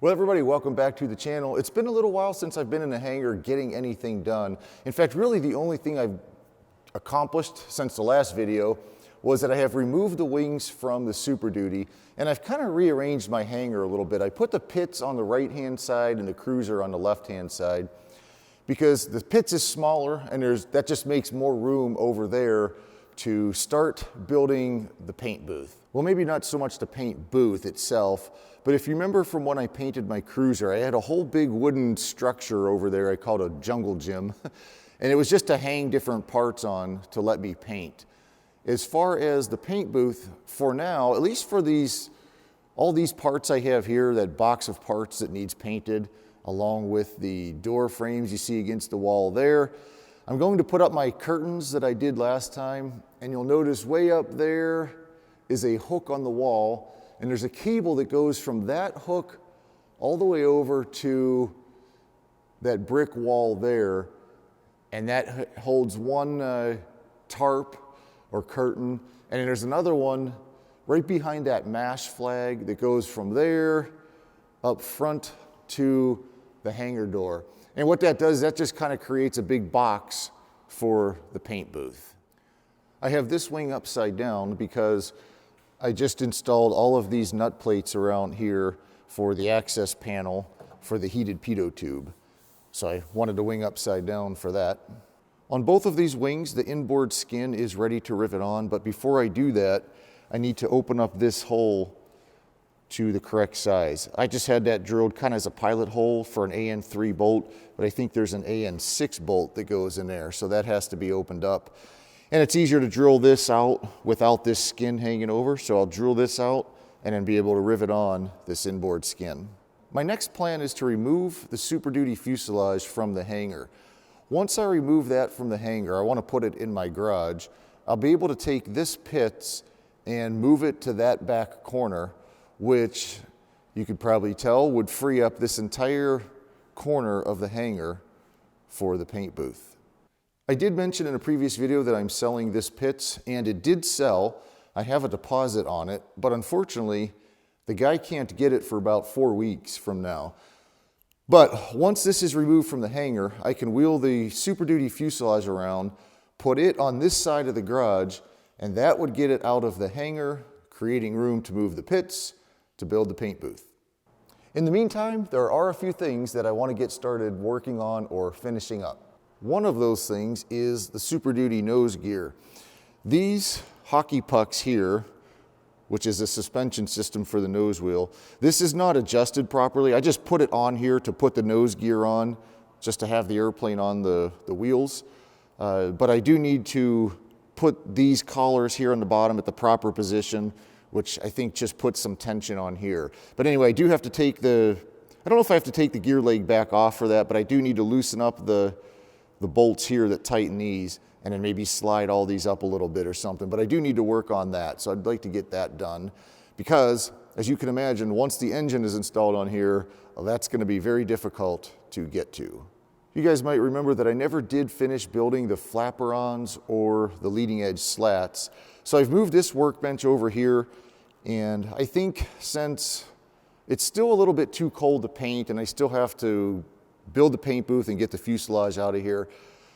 Well, everybody, welcome back to the channel. It's been a little while since I've been in a hangar getting anything done. In fact, really the only thing I've accomplished since the last video was that I have removed the wings from the Super Duty and I've kind of rearranged my hangar a little bit. I put the pits on the right-hand side and the cruiser on the left-hand side because the pits is smaller and that just makes more room over there to start building the paint booth. Well, maybe not so much the paint booth itself, but if you remember from when I painted my cruiser, I had a whole big wooden structure over there I called a jungle gym, and it was just to hang different parts on to let me paint. As far as the paint booth, for now, at least for all these parts I have here, that box of parts that needs painted, along with the door frames you see against the wall there, I'm going to put up my curtains that I did last time, and you'll notice way up there is a hook on the wall, and there's a cable that goes from that hook all the way over to that brick wall there, and that holds one tarp or curtain, and then there's another one right behind that MASH flag that goes from there up front to the hangar door. And what that does, that just kind of creates a big box for the paint booth. I have this wing upside down because I just installed all of these nut plates around here for the access panel for the heated pitot tube. So I wanted the wing upside down for that. On both of these wings, the inboard skin is ready to rivet on, but before I do that, I need to open up this hole to the correct size. I just had that drilled kind of as a pilot hole for an AN3 bolt, but I think there's an AN6 bolt that goes in there, so that has to be opened up. And it's easier to drill this out without this skin hanging over, so I'll drill this out and then be able to rivet on this inboard skin. My next plan is to remove the Super Duty fuselage from the hangar. Once I remove that from the hangar, I want to put it in my garage. I'll be able to take this pits and move it to that back corner, which you could probably tell would free up this entire corner of the hangar for the paint booth. I did mention in a previous video that I'm selling this pits, and it did sell. I have a deposit on it, but unfortunately, the guy can't get it for about 4 weeks from now. But once this is removed from the hangar, I can wheel the Super Duty fuselage around, put it on this side of the garage, and that would get it out of the hangar, creating room to move the pits to build the paint booth. In the meantime, there are a few things that I want to get started working on or finishing up. One of those things is the Super Duty nose gear. These hockey pucks here, which is a suspension system for the nose wheel, this is not adjusted properly. I just put it on here to put the nose gear on, just to have the airplane on the wheels. But I do need to put these collars here on the bottom at the proper position, which I think just puts some tension on here. But anyway, I do have to take I don't know if I have to take the gear leg back off for that, but I do need to loosen up the bolts here that tighten these, and then maybe slide all these up a little bit or something. But I do need to work on that, so I'd like to get that done because, as you can imagine, once the engine is installed on here, that's going to be very difficult to get to. You guys might remember that I never did finish building the flaperons or the leading edge slats. So I've moved this workbench over here, and I think since it's still a little bit too cold to paint and I still have to build the paint booth and get the fuselage out of here,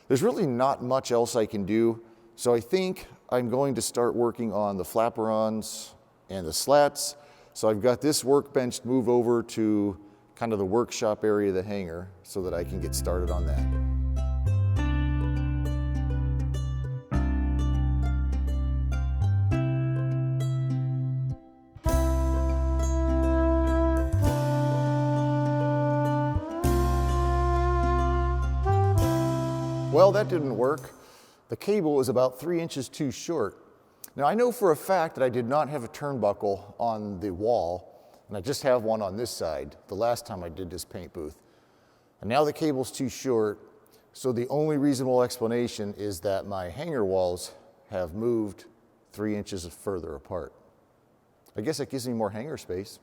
there's really not much else I can do. So I think I'm going to start working on the flaperons and the slats. So I've got this workbench to move over to kind of the workshop area of the hangar so that I can get started on that. Well, that didn't work. The cable was about 3 inches too short. Now, I know for a fact that I did not have a turnbuckle on the wall, and I just have one on this side the last time I did this paint booth. And now the cable's too short, so the only reasonable explanation is that my hangar walls have moved 3 inches further apart. I guess that gives me more hangar space.